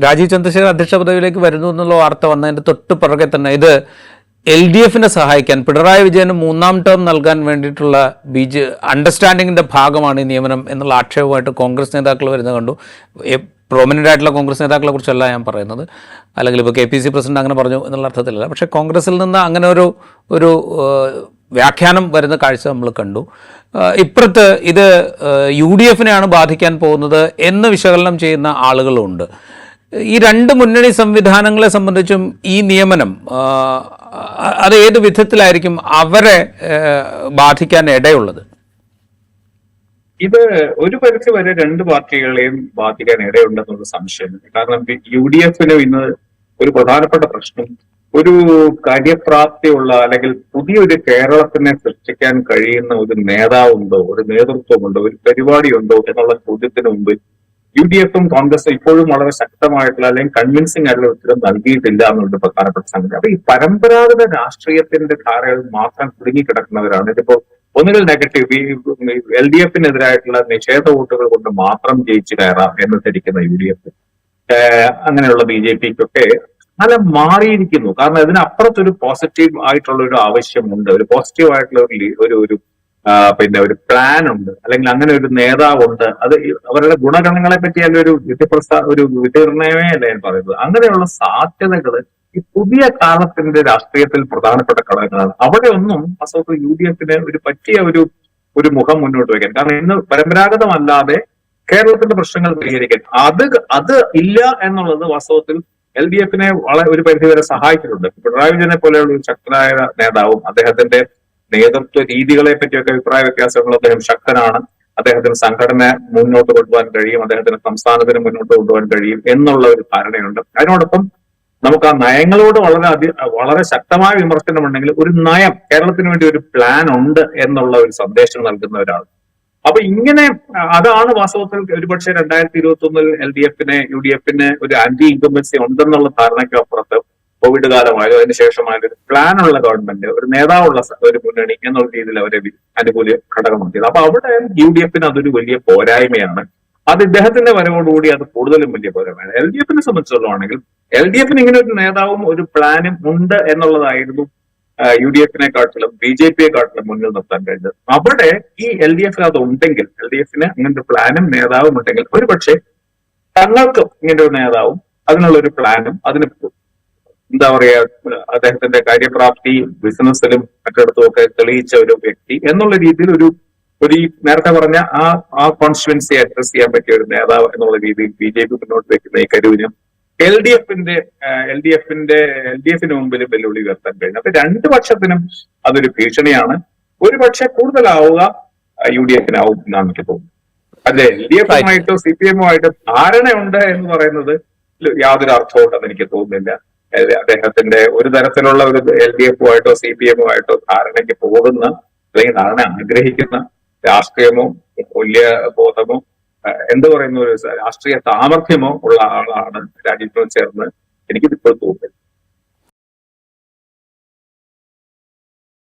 രാജീവ് ചന്ദ്രശേഖർ അധ്യക്ഷ പദവിയിലേക്ക് വരുന്നു എന്നുള്ള വാർത്ത വന്നതിൻ്റെ തൊട്ട് പുറകെ തന്നെ ഇത് LDFനെ സഹായിക്കാൻ പിണറായി വിജയന് 3ാം ടേം നൽകാൻ വേണ്ടിയിട്ടുള്ള അണ്ടർസ്റ്റാൻഡിങ്ങിൻ്റെ ഭാഗമാണ് ഈ നിയമനം എന്നുള്ള ആക്ഷേപമായിട്ട് കോൺഗ്രസ് നേതാക്കൾ വരുന്നത് കണ്ടു. പ്രൊമിനൻ്റ് ആയിട്ടുള്ള കോൺഗ്രസ് നേതാക്കളെ കുറിച്ചല്ല ഞാൻ പറയുന്നത്, അല്ലെങ്കിൽ ഇപ്പോൾ KPC പ്രസിഡന്റ് അങ്ങനെ പറഞ്ഞു എന്നുള്ള അർത്ഥത്തിലല്ല. പക്ഷേ കോൺഗ്രസിൽ നിന്ന് അങ്ങനെ ഒരു വ്യാഖ്യാനം വരുന്ന കാഴ്ച നമ്മൾ കണ്ടു. ഇപ്പുറത്ത് ഇത് UDFനെയാണ് ബാധിക്കാൻ പോകുന്നത് എന്ന് വിശകലനം ചെയ്യുന്ന ആളുകളുണ്ട്. ഈ രണ്ട് മുന്നണി സംവിധാനങ്ങളെ സംബന്ധിച്ചും ഈ നിയമനം അത് ഏത് വിധത്തിലായിരിക്കും അവരെ ബാധിക്കാൻ ഇടയുള്ളത്? ഇത് ഒരു പരിധി വരെ രണ്ട് പാർട്ടികളെയും ബാധിക്കാൻ ഇടയുണ്ടെന്നുള്ള സംശയമില്ല. കാരണം UDFന് ഇന്ന് ഒരു പ്രധാനപ്പെട്ട പ്രശ്നം ഒരു കാര്യപ്രാപ്തിയുള്ള അല്ലെങ്കിൽ പുതിയൊരു കേരളത്തിനെ സൃഷ്ടിക്കാൻ കഴിയുന്ന ഒരു നേതാവുണ്ടോ, ഒരു നേതൃത്വമുണ്ടോ, ഒരു പരിപാടിയുണ്ടോ എന്നുള്ള ചോദ്യത്തിന് മുമ്പ് UDFും കോൺഗ്രസും ഇപ്പോഴും വളരെ ശക്തമായിട്ടുള്ള അല്ലെങ്കിൽ കൺവിൻസിംഗ് ആയിട്ടുള്ള ഉത്തരം നൽകിയിട്ടില്ല എന്നുള്ള പ്രധാനപ്പെട്ട സംഗതി. അപ്പൊ ഈ പരമ്പരാഗത രാഷ്ട്രീയത്തിന്റെ ധാരകൾ മാത്രം കുടുങ്ങിക്കിടക്കുന്നവരാണ്. ഇതിപ്പോ ഒന്നുകിൽ നെഗറ്റീവ് LDFനെതിരായിട്ടുള്ള നിഷേധ വോട്ടുകൾ കൊണ്ട് മാത്രം ജയിച്ചു കയറാം എന്ന് ധരിക്കുന്ന UDF, അങ്ങനെയുള്ള BJPക്കൊക്കെ നല്ല മാറിയിരിക്കുന്നു. കാരണം ഇതിനപ്പുറത്തൊരു പോസിറ്റീവ് ആയിട്ടുള്ള ഒരു ആവശ്യമുണ്ട്, ഒരു പോസിറ്റീവ് ആയിട്ടുള്ള ഒരു ഒരു പ്ലാൻ ഉണ്ട്, അല്ലെങ്കിൽ അങ്ങനെ ഒരു നേതാവുണ്ട്. അത് അവരുടെ ഗുണഗണങ്ങളെ പറ്റി ഒരു വിധിനിർണയമേ അല്ല ഞാൻ പറയുന്നത്. അങ്ങനെയുള്ള സാധ്യതകൾ ഈ പുതിയ കാലത്തിന്റെ രാഷ്ട്രീയത്തിൽ പ്രധാനപ്പെട്ട ഘടകങ്ങളാണ്. അവിടെ ഒന്നും വാസ്തവത്തിൽ UDFന് ഒരു പറ്റിയ ഒരു മുഖം മുന്നോട്ട് വയ്ക്കാൻ, കാരണം ഇന്ന് പരമ്പരാഗതമല്ലാതെ കേരളത്തിന്റെ പ്രശ്നങ്ങൾ പരിഹരിക്കാൻ അത് ഇല്ല എന്നുള്ളത് വാസ്തവത്തിൽ LDFനെ വളരെ ഒരു പരിധിവരെ സഹായിച്ചിട്ടുണ്ട്. പിണറായി വിജയനെ പോലെയുള്ള ഒരു ശക്തനായ നേതാവും അദ്ദേഹത്തിന്റെ നേതൃത്വ രീതികളെ പറ്റിയൊക്കെ അഭിപ്രായ വ്യത്യാസങ്ങൾ, അദ്ദേഹം ശക്തനാണ്, അദ്ദേഹത്തിന് സംഘടന മുന്നോട്ട് കൊണ്ടുപോകാൻ കഴിയും, അദ്ദേഹത്തിന് സംസ്ഥാനത്തിന് മുന്നോട്ട് കൊണ്ടുപോകാൻ കഴിയും എന്നുള്ള ഒരു ധാരണയുണ്ട്. അതിനോടൊപ്പം നമുക്ക് ആ നയങ്ങളോട് വളരെ ശക്തമായ വിമർശനമുണ്ടെങ്കിൽ ഒരു നയം, കേരളത്തിന് വേണ്ടി ഒരു പ്ലാൻ ഉണ്ട് എന്നുള്ള ഒരു സന്ദേശം നൽകുന്ന ഒരാൾ. അപ്പൊ ഇങ്ങനെ അതാണ് വാസ്തവത്തിൽ ഒരുപക്ഷെ 2021 LDFന് UDFന് ഒരു ആന്റി ഇൻകംബൻസി ഉണ്ടെന്നുള്ള ധാരണയ്ക്ക് അപ്പുറത്ത് കോവിഡ് കാലമായാലും അതിനുശേഷമായാലും ഒരു പ്ലാനുള്ള ഗവൺമെന്റ്, ഒരു നേതാവുള്ള ഒരു മുന്നണി എന്നുള്ള രീതിയിൽ അവരെ അനുകൂല ഘടകമാക്കിയത്. അപ്പൊ അവിടെ UDFന് അതൊരു വലിയ പോരായ്മയാണ്. അത് ഇദ്ദേഹത്തിന്റെ വരവോടുകൂടി അത് കൂടുതലും വലിയ പോരായ്മയാണ്. LDFനെ സംബന്ധിച്ചുള്ളതാണെങ്കിൽ LDFന് ഇങ്ങനെ ഒരു നേതാവും ഒരു പ്ലാനും ഉണ്ട് എന്നുള്ളതായിരുന്നു UDFനെക്കാട്ടിലും BJPയെക്കാട്ടിലും മുന്നിൽ നിർത്താൻ കഴിഞ്ഞത്. അവിടെ ഈ LDFന് അത് ഉണ്ടെങ്കിൽ, LDFന് അങ്ങനത്തെ പ്ലാനും നേതാവും ഉണ്ടെങ്കിൽ ഒരുപക്ഷെ തങ്ങൾക്കും ഇങ്ങനെ ഒരു നേതാവും അതിനുള്ളൊരു പ്ലാനും അതിന് എന്താ പറയാ അദ്ദേഹത്തിന്റെ കാര്യപ്രാപ്തി ബിസിനസ്സിലും മറ്റിടത്തും ഒക്കെ തെളിയിച്ച ഒരു വ്യക്തി എന്നുള്ള രീതിയിൽ ഒരു നേരത്തെ പറഞ്ഞ ആ കോൺസ്റ്റിറ്റ്യുവൻസി അഡ്രസ് ചെയ്യാൻ പറ്റിയ ഒരു നേതാവ് എന്നുള്ള രീതിയിൽ BJP മുന്നോട്ട് വെക്കുന്ന ഈ കരുവിനും LDFന് മുമ്പിലും വെല്ലുവിളി ഉയർത്താൻ കഴിഞ്ഞു. അപ്പൊ രണ്ടു പക്ഷത്തിനും അതൊരു ഭീഷണിയാണ്. ഒരു പക്ഷെ കൂടുതലാവുക UDFനാവും എന്നാണ് എനിക്ക് തോന്നുന്നത്. അല്ലെ, LDFുമായിട്ടോ CPMുമായിട്ടോ ധാരണയുണ്ട് എന്ന് പറയുന്നത് യാതൊരു അർത്ഥമുണ്ടെന്ന് എനിക്ക് തോന്നുന്നില്ല. അദ്ദേഹത്തിന്റെ ഒരു തരത്തിലുള്ള ഒരു LDFുമായിട്ടോ CPMുമായിട്ടോ ധാരണയ്ക്ക് പോകുന്ന അല്ലെങ്കിൽ ധാരണ ആഗ്രഹിക്കുന്ന രാഷ്ട്രീയമോ മൂല്യബോധമോ എന്ത് പറയുന്ന ഒരു രാഷ്ട്രീയ സാമർഥ്യമോ ഉള്ള ആളാണ് രാജീവ് ചേർന്ന് എനിക്കിതിപ്പോൾ തോന്നുന്നത്.